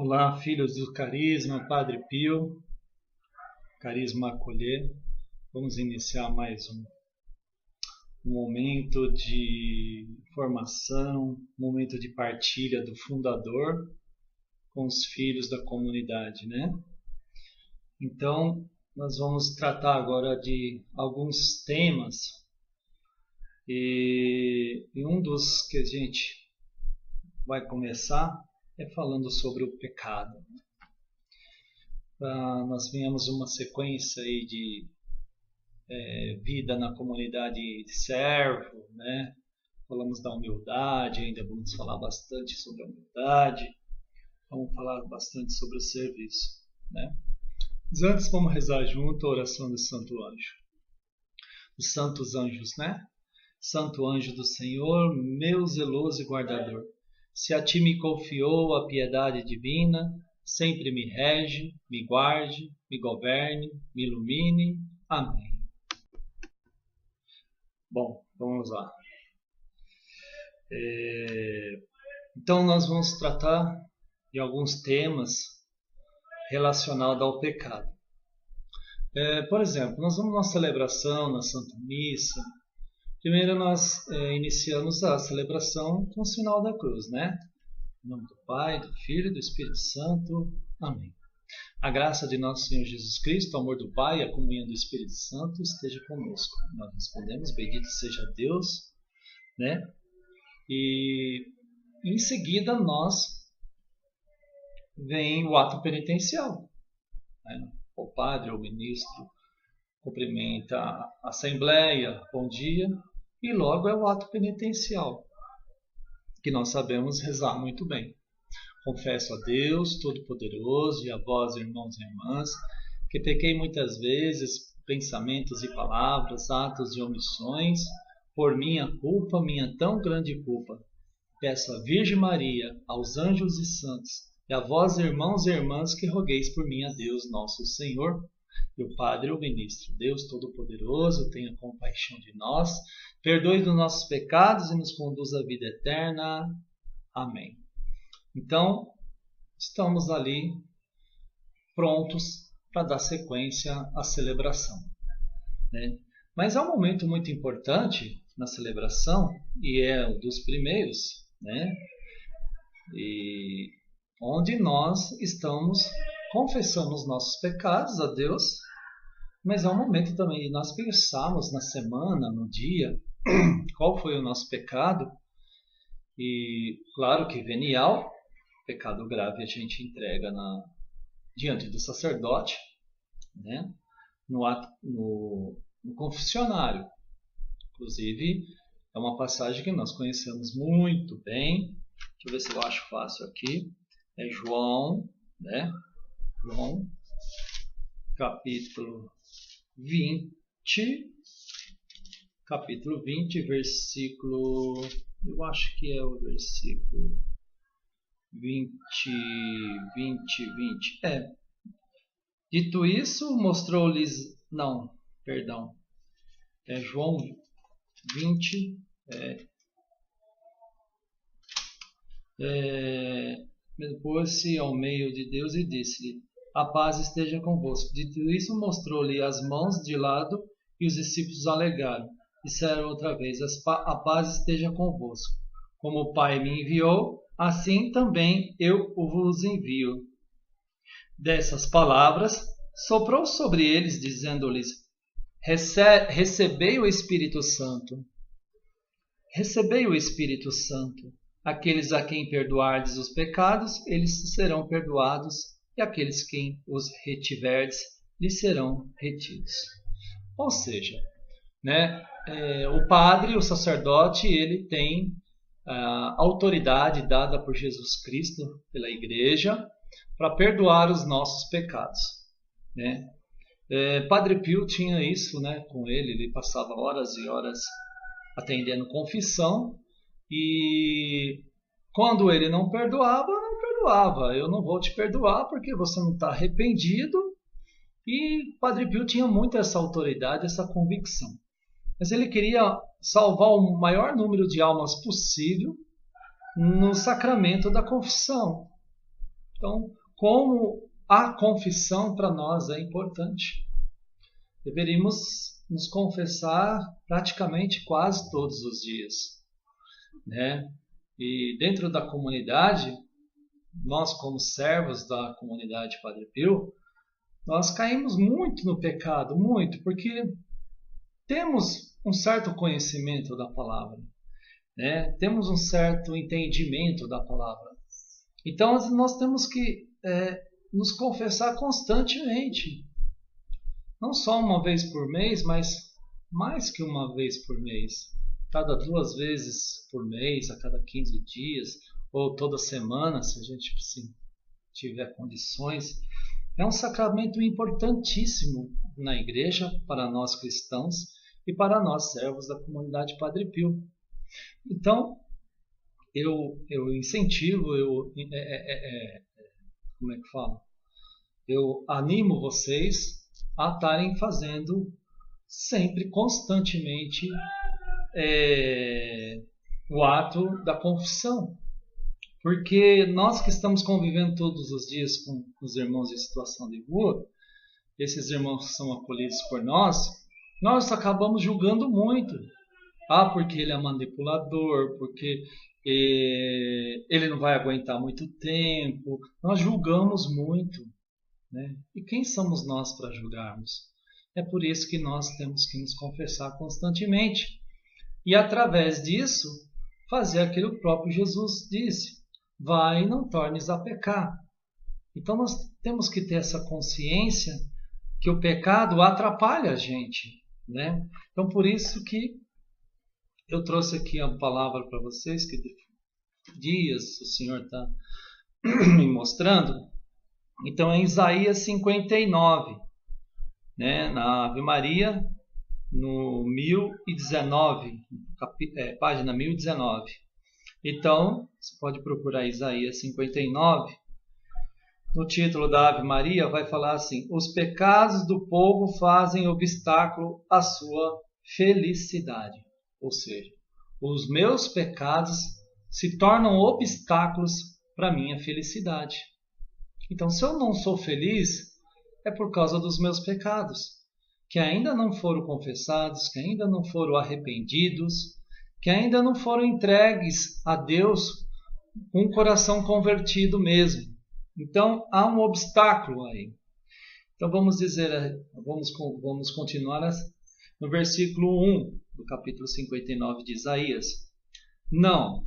Olá, filhos do Carisma, Padre Pio, Carisma Acolher. Vamos iniciar mais um momento de formação, um momento de partilha do fundador com os filhos da comunidade, né? Então, nós vamos tratar agora de alguns temas e um dos que a gente vai começar é falando sobre o pecado. Nós viemos uma sequência aí de vida na comunidade de servo, né? Falamos da humildade, ainda vamos falar bastante sobre a humildade, vamos falar bastante sobre o serviço, né? Mas antes vamos rezar junto a oração do Santo Anjo. Os santos anjos, né? Santo anjo do Senhor, meu zeloso e guardador, se a ti me confiou a piedade divina, sempre me rege, me guarde, me governe, me ilumine. Amém. Bom, vamos lá. Então nós vamos tratar de alguns temas relacionados ao pecado. Por exemplo, nós vamos na celebração, na Santa Missa. Primeiro nós iniciamos a celebração com o sinal da cruz, né? Em nome do Pai, do Filho e do Espírito Santo. Amém. A graça de nosso Senhor Jesus Cristo, o amor do Pai e a comunhão do Espírito Santo esteja conosco. Nós respondemos, bendito seja Deus, né? E em seguida vem o ato penitencial, né? O padre ou o ministro cumprimenta a assembleia, bom dia, e logo é o ato penitencial, que nós sabemos rezar muito bem. Confesso a Deus Todo-Poderoso e a vós, irmãos e irmãs, que pequei muitas vezes, pensamentos e palavras, atos e omissões, por minha culpa, minha tão grande culpa. Peço à Virgem Maria, aos anjos e santos, e a vós, irmãos e irmãs, que rogueis por mim a Deus nosso Senhor, e o Padre ou Ministro. Deus Todo-Poderoso, tenha compaixão de nós, perdoe dos nossos pecados e nos conduz à vida eterna. Amém. Então, estamos ali prontos para dar sequência à celebração, né? Mas há um momento muito importante na celebração, e é um dos primeiros, né? E onde nós estamos confessando os nossos pecados a Deus, mas é um momento também de nós pensarmos na semana, no dia, qual foi o nosso pecado. E claro que venial, pecado grave a gente entrega diante do sacerdote, né? No confessionário. Inclusive, é uma passagem que nós conhecemos muito bem. Deixa eu ver se eu acho fácil aqui. É João, né? João, capítulo 20, versículo, eu acho que é o versículo 20. Dito isso, mostrou-lhes, não, perdão, é João 20, pôs-se ao meio de Deus e disse-lhe, a paz esteja convosco. Dito isso, mostrou-lhe as mãos de lado e os discípulos alegaram. Disseram outra vez, a paz esteja convosco. Como o Pai me enviou, assim também eu vos envio. Dessas palavras, soprou sobre eles, dizendo-lhes, recebei o Espírito Santo. Recebei o Espírito Santo. Aqueles a quem perdoardes os pecados, eles serão perdoados, e aqueles quem os retiverdes, lhes serão retidos. Ou seja, né, o padre, o sacerdote, ele tem a autoridade dada por Jesus Cristo, pela igreja, para perdoar os nossos pecados, né? Padre Pio tinha isso, né, com ele passava horas e horas atendendo confissão, e quando ele não perdoava, eu não vou te perdoar porque você não está arrependido. E Padre Pio tinha muito essa autoridade, essa convicção. Mas ele queria salvar o maior número de almas possível no sacramento da confissão. Então, como a confissão para nós é importante. Deveríamos nos confessar praticamente quase todos os dias, né? E dentro da comunidade, nós como servos da comunidade Padre Pio, nós caímos muito no pecado, muito, porque temos um certo conhecimento da palavra, né? Temos um certo entendimento da palavra. Então nós temos que nos confessar constantemente. Não só uma vez por mês, mas mais que uma vez por mês. Cada 2 vezes por mês, a cada 15 dias, ou toda semana, se a gente tiver condições. É um sacramento importantíssimo na igreja para nós cristãos e para nós servos da comunidade Padre Pio. Então, eu incentivo, como é que fala? Eu animo vocês a estarem fazendo sempre, constantemente, o ato da confissão. Porque nós que estamos convivendo todos os dias com os irmãos em situação de rua, esses irmãos que são acolhidos por nós acabamos julgando muito. Porque ele é manipulador, porque ele não vai aguentar muito tempo. Nós julgamos muito, né? E quem somos nós para julgarmos? É por isso que nós temos que nos confessar constantemente. E através disso, fazer aquilo que o próprio Jesus disse: vai e não tornes a pecar. Então nós temos que ter essa consciência que o pecado atrapalha a gente, né? Então por isso que eu trouxe aqui a palavra para vocês, que dias o Senhor está me mostrando. Então é Isaías 59, né? Na Ave Maria, no 1019, página 1019. Então, você pode procurar Isaías 59. No título da Ave Maria vai falar assim: os pecados do povo fazem obstáculo à sua felicidade. Ou seja, os meus pecados se tornam obstáculos para a minha felicidade. Então, se eu não sou feliz, é por causa dos meus pecados, que ainda não foram confessados, que ainda não foram arrependidos, que ainda não foram entregues a Deus com um coração convertido mesmo. Então, há um obstáculo aí. Então, vamos continuar no versículo 1 do capítulo 59 de Isaías. Não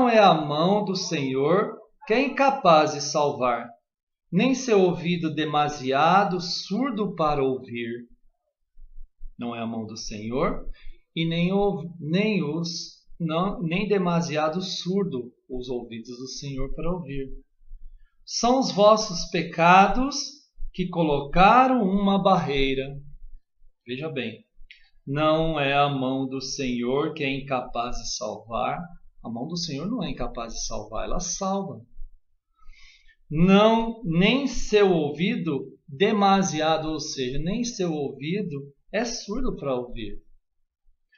é a mão do Senhor que é incapaz de salvar, nem seu ouvido demasiado surdo para ouvir. Não é a mão do Senhor e nem demasiado surdo os ouvidos do Senhor para ouvir. São os vossos pecados que colocaram uma barreira. Veja bem, não é a mão do Senhor que é incapaz de salvar. A mão do Senhor não é incapaz de salvar, ela salva. Nem seu ouvido demasiado, ou seja, nem seu ouvido é surdo para ouvir.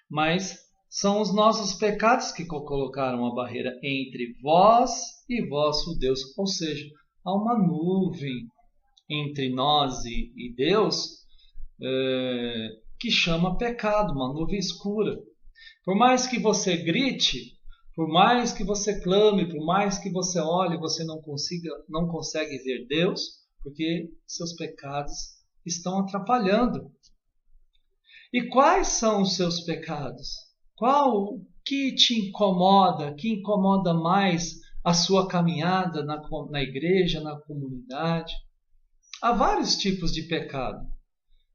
Mas são os nossos pecados que colocaram a barreira entre vós e vosso Deus. Ou seja, há uma nuvem entre nós e Deus que chama pecado, uma nuvem escura. Por mais que você grite, por mais que você clame, por mais que você olhe, você não consegue ver Deus, porque seus pecados estão atrapalhando. E quais são os seus pecados? Qual que te incomoda, que incomoda mais a sua caminhada na igreja, na comunidade? Há vários tipos de pecado.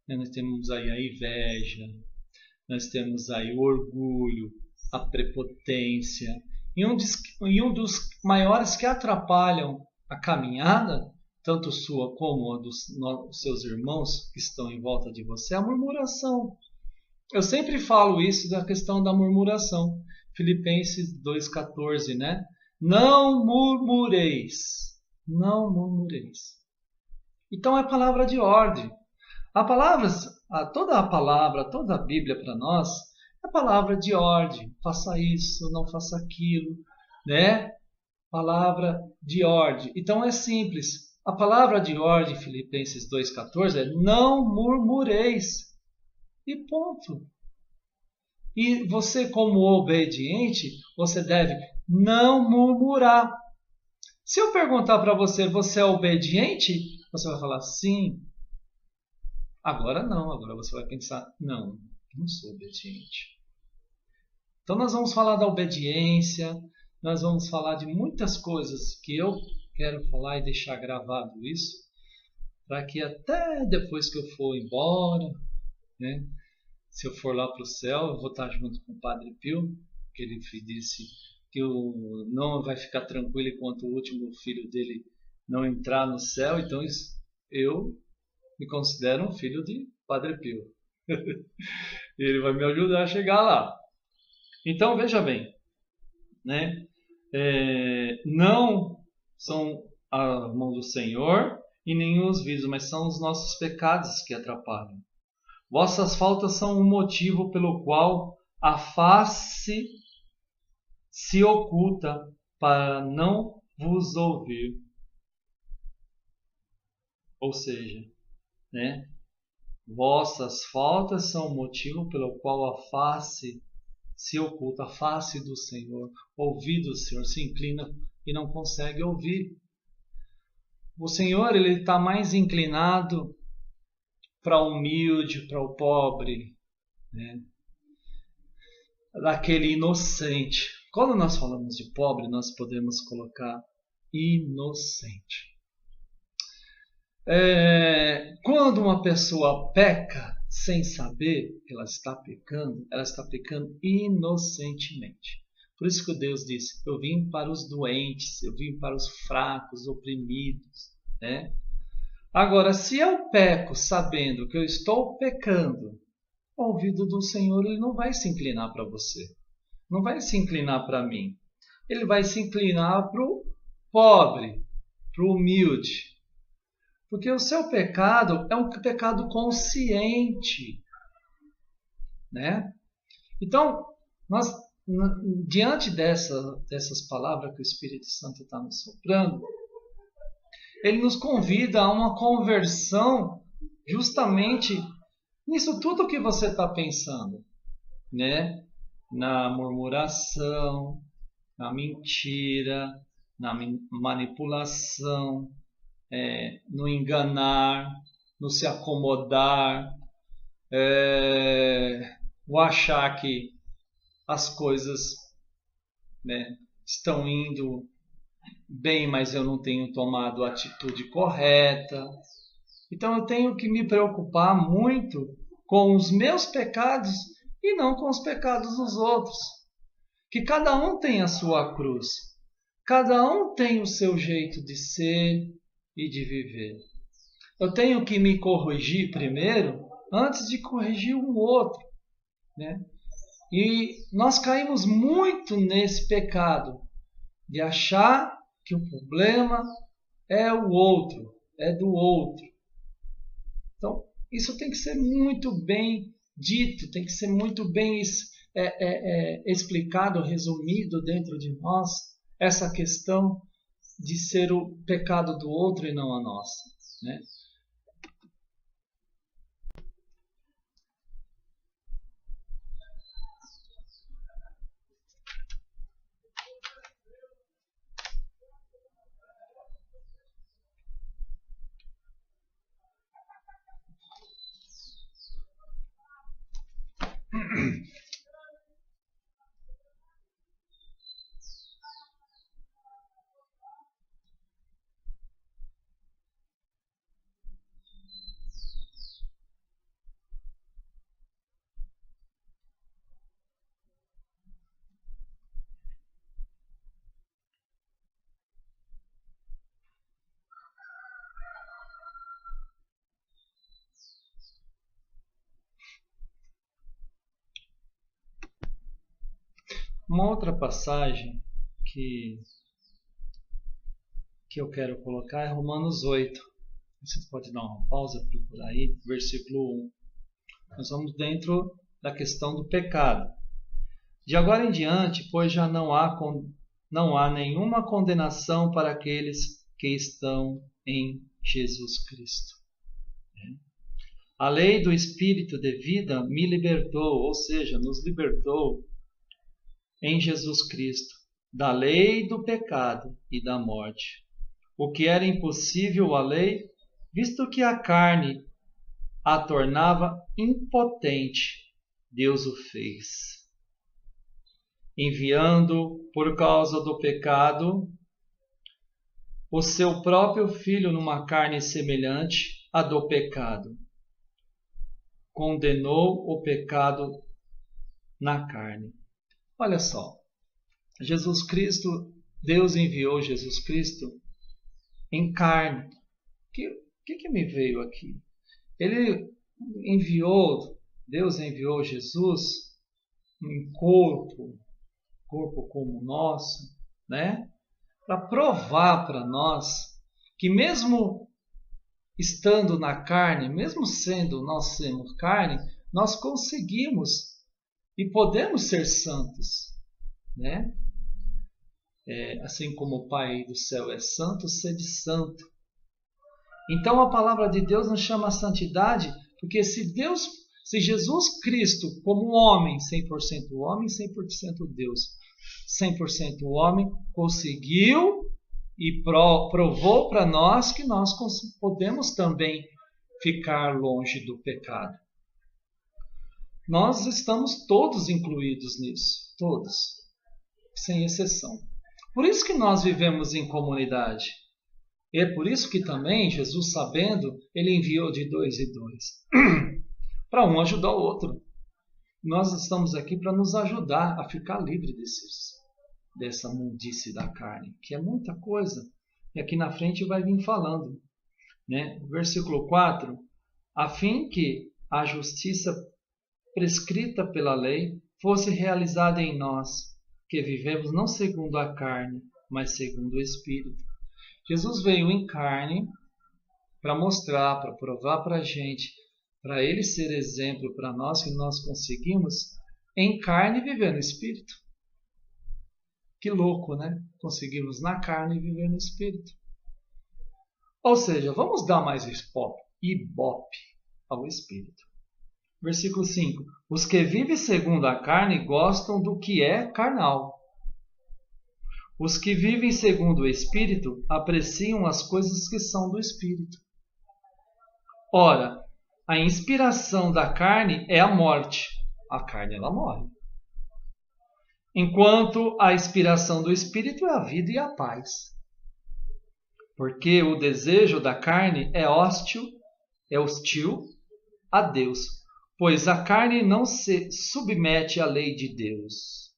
Nós temos aí a inveja, nós temos aí o orgulho, a prepotência. E um dos maiores que atrapalham a caminhada, tanto sua como a dos seus irmãos que estão em volta de você, é a murmuração. Eu sempre falo isso da questão da murmuração. Filipenses 2,14, né? Não murmureis. Não murmureis. Então é palavra de ordem. Toda a Bíblia para nós é palavra de ordem. Faça isso, não faça aquilo, né? palavra de ordem. Então é simples. A palavra de ordem, Filipenses 2,14, é não murmureis. E ponto. E você, como obediente, você deve não murmurar. Se eu perguntar para você, você é obediente? Você vai falar sim. Agora não, agora você vai pensar, não sou obediente. Então nós vamos falar da obediência, nós vamos falar de muitas coisas que eu quero falar e deixar gravado isso, para que até depois que eu for embora, né, se eu for lá para o céu, eu vou estar junto com o Padre Pio, que ele disse que não vai ficar tranquilo enquanto o último filho dele não entrar no céu, então eu me considero um filho de Padre Pio. Ele vai me ajudar a chegar lá. Então veja bem, né? Não são a mão do Senhor e nenhum os vícios, mas são os nossos pecados que atrapalham. Vossas faltas são um motivo pelo qual a face se oculta para não vos ouvir. Ou seja, né? Vossas faltas são o motivo pelo qual a face se oculta, a face do Senhor, o ouvido do Senhor se inclina e não consegue ouvir. O Senhor, ele está mais inclinado para o humilde, para o pobre, né? Daquele inocente. Quando nós falamos de pobre, nós podemos colocar inocente. Quando uma pessoa peca sem saber que ela está pecando inocentemente. Por isso que Deus disse, eu vim para os doentes, eu vim para os fracos, oprimidos, né? Agora, se eu peco sabendo que eu estou pecando, o ouvido do Senhor ele não vai se inclinar para você, não vai se inclinar para mim. Ele vai se inclinar para o pobre, para o humilde. Porque o seu pecado é um pecado consciente, né? Então, nós, diante dessas palavras que o Espírito Santo está nos soprando, ele nos convida a uma conversão justamente nisso tudo que você está pensando, né? Na murmuração, na mentira, na manipulação, no enganar, no se acomodar, o achar que as coisas, né, estão indo bem, mas eu não tenho tomado a atitude correta. Então eu tenho que me preocupar muito com os meus pecados e não com os pecados dos outros. Que cada um tem a sua cruz, cada um tem o seu jeito de ser e de viver. Eu tenho que me corrigir primeiro antes de corrigir o outro, né? E nós caímos muito nesse pecado de achar que o problema é o outro, é do outro. Então, isso tem que ser muito bem dito, tem que ser muito bem explicado, resumido dentro de nós, essa questão de ser o pecado do outro e não a nossa, né? Uma outra passagem que eu quero colocar é Romanos 8. Você pode dar uma pausa, procurar aí, versículo 1. Nós vamos dentro da questão do pecado. De agora em diante, pois já não há não há nenhuma condenação para aqueles que estão em Jesus Cristo. A lei do Espírito de vida me libertou, ou seja, nos libertou em Jesus Cristo, da lei do pecado e da morte. O que era impossível à lei, visto que a carne a tornava impotente, Deus o fez, enviando, por causa do pecado, o seu próprio Filho numa carne semelhante à do pecado. Condenou o pecado na carne. Olha só, Jesus Cristo, Deus enviou Jesus Cristo em carne. O que me veio aqui? Deus enviou Jesus em corpo como o nosso, né? Para provar para nós que mesmo estando na carne, mesmo nós sendo carne, nós conseguimos e podemos ser santos, né? Assim como o Pai do céu é santo, sede santo. Então a palavra de Deus nos chama a santidade, porque se Jesus Cristo, como homem, 100% homem, 100% Deus, 100% homem, conseguiu e provou para nós que nós podemos também ficar longe do pecado. Nós estamos todos incluídos nisso, todos, sem exceção. Por isso que nós vivemos em comunidade. E é por isso que também Jesus, sabendo, ele enviou de 2 em 2, para um ajudar o outro. Nós estamos aqui para nos ajudar a ficar livre dessa mundice da carne, que é muita coisa. E aqui na frente vai vir falando, né? Versículo 4, a fim que a justiça prescrita pela lei fosse realizada em nós, que vivemos não segundo a carne, mas segundo o Espírito. Jesus veio em carne para mostrar, para provar para a gente, para ele ser exemplo para nós, que nós conseguimos em carne viver no Espírito. Que louco, né? Conseguimos na carne viver no Espírito. Ou seja, vamos dar mais ibope ao Espírito. Versículo 5. Os que vivem segundo a carne gostam do que é carnal. Os que vivem segundo o Espírito apreciam as coisas que são do Espírito. Ora, a inspiração da carne é a morte. A carne, ela morre. Enquanto a inspiração do Espírito é a vida e a paz. Porque o desejo da carne é hostil a Deus, pois a carne não se submete à lei de Deus,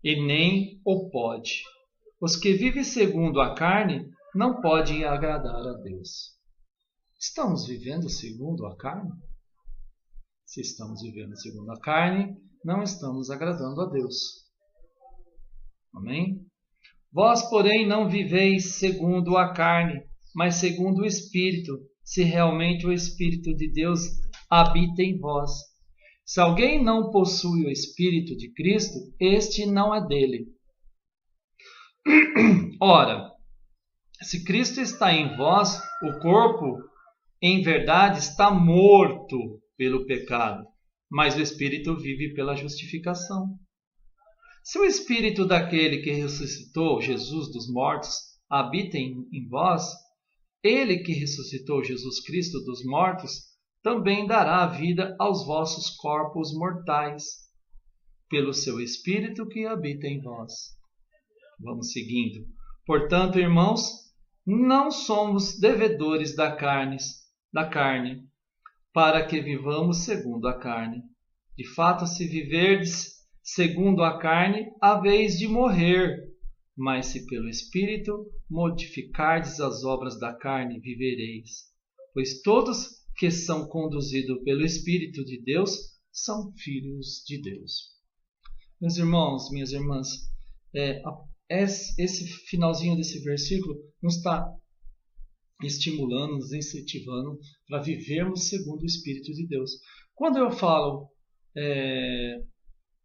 e nem o pode. Os que vivem segundo a carne não podem agradar a Deus. Estamos vivendo segundo a carne? Se estamos vivendo segundo a carne, não estamos agradando a Deus. Amém? Vós, porém, não viveis segundo a carne, mas segundo o Espírito, se realmente o Espírito de Deus habita em vós. Se alguém não possui o Espírito de Cristo, este não é dele. Ora, se Cristo está em vós, o corpo, em verdade, está morto pelo pecado, mas o Espírito vive pela justificação. Se o Espírito daquele que ressuscitou Jesus dos mortos habita em vós, ele que ressuscitou Jesus Cristo dos mortos também dará vida aos vossos corpos mortais, pelo seu Espírito que habita em vós. Vamos seguindo. Portanto, irmãos, não somos devedores da carne, para que vivamos segundo a carne. De fato, se viverdes segundo a carne, haveis de morrer. Mas se pelo Espírito modificardes as obras da carne, vivereis. Pois todos que são conduzidos pelo Espírito de Deus são filhos de Deus. Meus irmãos, minhas irmãs, esse finalzinho desse versículo nos está estimulando, nos incentivando para vivermos segundo o Espírito de Deus. Quando eu falo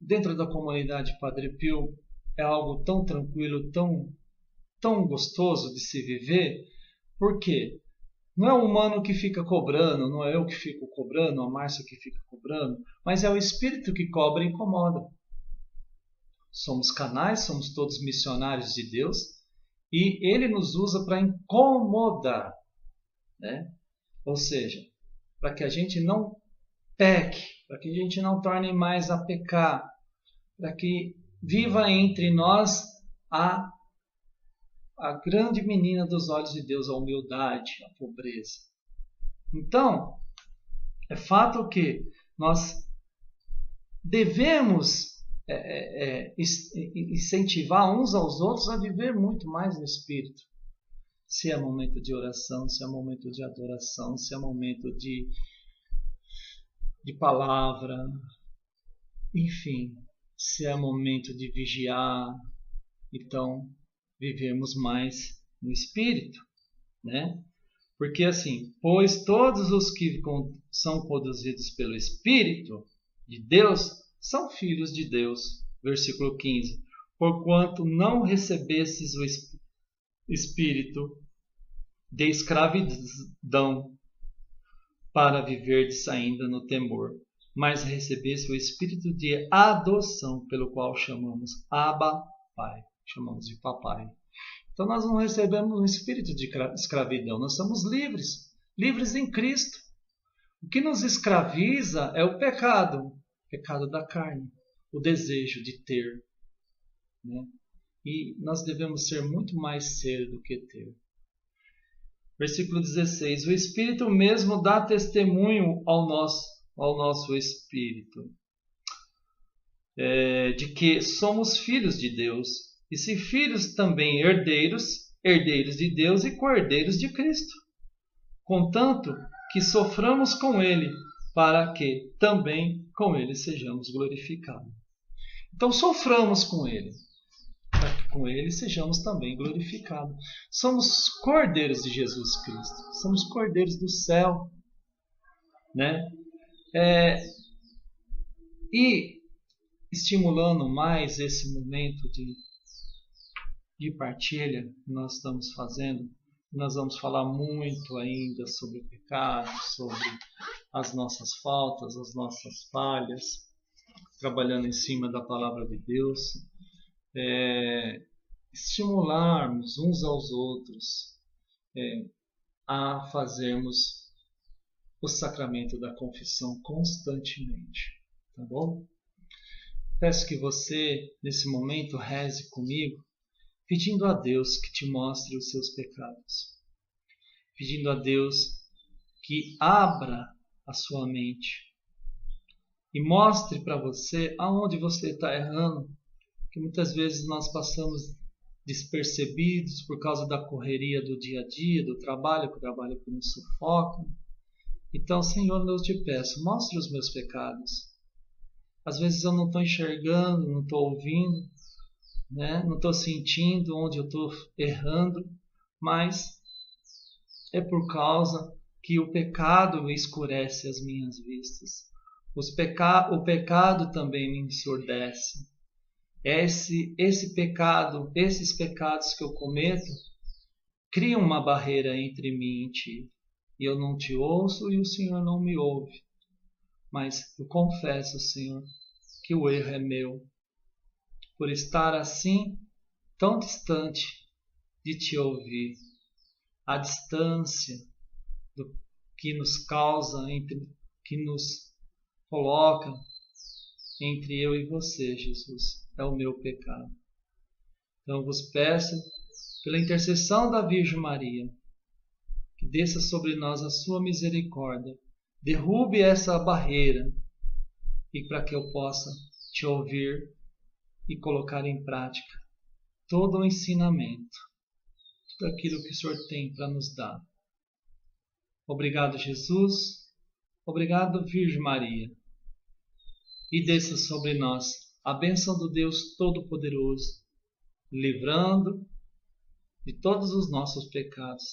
dentro da comunidade Padre Pio, é algo tão tranquilo, tão gostoso de se viver. Por quê? Não é o humano que fica cobrando, não é eu que fico cobrando, a Márcia que fica cobrando, mas é o espírito que cobra e incomoda. Somos canais, somos todos missionários de Deus e Ele nos usa para incomodar, né? Ou seja, para que a gente não peque, para que a gente não torne mais a pecar, para que viva entre nós a grande menina dos olhos de Deus, a humildade, a pobreza. Então, é fato que nós devemos incentivar uns aos outros a viver muito mais no Espírito. Se é momento de oração, se é momento de adoração, se é momento de palavra, enfim, se é momento de vigiar, então vivemos mais no Espírito, né? Porque assim, pois todos os que são conduzidos pelo Espírito de Deus são filhos de Deus. Versículo 15. Porquanto não recebestes o espírito de escravidão para viverdes ainda no temor, mas recebeste o espírito de adoção, pelo qual chamamos Abba, Pai. Chamamos de papai. Então nós não recebemos um espírito de escravidão, nós somos livres, livres em Cristo. O que nos escraviza é o pecado da carne, o desejo de ter, né? E nós devemos ser muito mais ser do que ter. Versículo 16. O Espírito mesmo dá testemunho ao nosso espírito de que somos filhos de Deus. E se filhos, também herdeiros, herdeiros de Deus e co-herdeiros de Cristo, contanto que soframos com Ele, para que também com Ele sejamos glorificados. Então soframos com Ele, para que com Ele sejamos também glorificados. Somos cordeiros de Jesus Cristo, somos cordeiros do céu, né? E estimulando mais esse momento de partilha que nós estamos fazendo, nós vamos falar muito ainda sobre o pecado, sobre as nossas faltas, as nossas falhas, trabalhando em cima da palavra de Deus, estimularmos uns aos outros a fazermos o sacramento da confissão constantemente, tá bom? Peço que você, nesse momento, reze comigo, pedindo a Deus que te mostre os seus pecados, pedindo a Deus que abra a sua mente e mostre para você aonde você está errando, que muitas vezes nós passamos despercebidos por causa da correria do dia a dia, do trabalho, que o trabalho que nos sufoca. Então, Senhor, eu te peço, mostre os meus pecados. Às vezes eu não estou enxergando, não estou ouvindo, né? Não estou sentindo onde eu estou errando, mas é por causa que o pecado me escurece as minhas vistas. O pecado também me ensurdece. Esse pecado, esses pecados que eu cometo, criam uma barreira entre mim e ti. E eu não te ouço e o Senhor não me ouve. Mas eu confesso, Senhor, que o erro é meu, por estar assim, tão distante de te ouvir. A distância que nos causa, que nos coloca entre eu e você, Jesus, é o meu pecado. Então eu vos peço, pela intercessão da Virgem Maria, que desça sobre nós a sua misericórdia, derrube essa barreira e para que eu possa te ouvir e colocar em prática todo o ensinamento, tudo aquilo que o Senhor tem para nos dar. Obrigado, Jesus. Obrigado, Virgem Maria. E desça sobre nós a bênção do Deus Todo-Poderoso, livrando de todos os nossos pecados,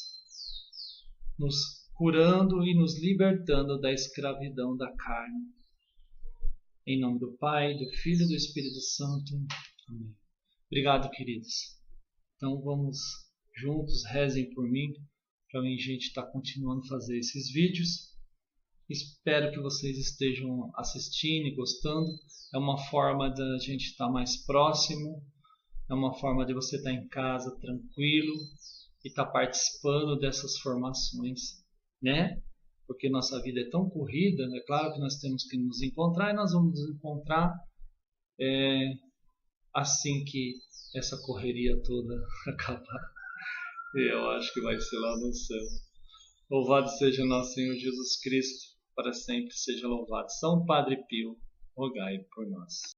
nos curando e nos libertando da escravidão da carne. Em nome do Pai, do Filho e do Espírito Santo. Amém. Obrigado, queridos. Então vamos juntos, rezem por mim, para mim a gente estar continuando a fazer esses vídeos. Espero que vocês estejam assistindo e gostando. É uma forma da gente estar mais próximo, é uma forma de você estar em casa tranquilo e estar participando dessas formações, né? Porque nossa vida é tão corrida, é claro que nós temos que nos encontrar e nós vamos nos encontrar assim que essa correria toda acabar. Eu acho que vai ser lá no céu. Louvado seja nosso Senhor Jesus Cristo, para sempre seja louvado. São Padre Pio, rogai por nós.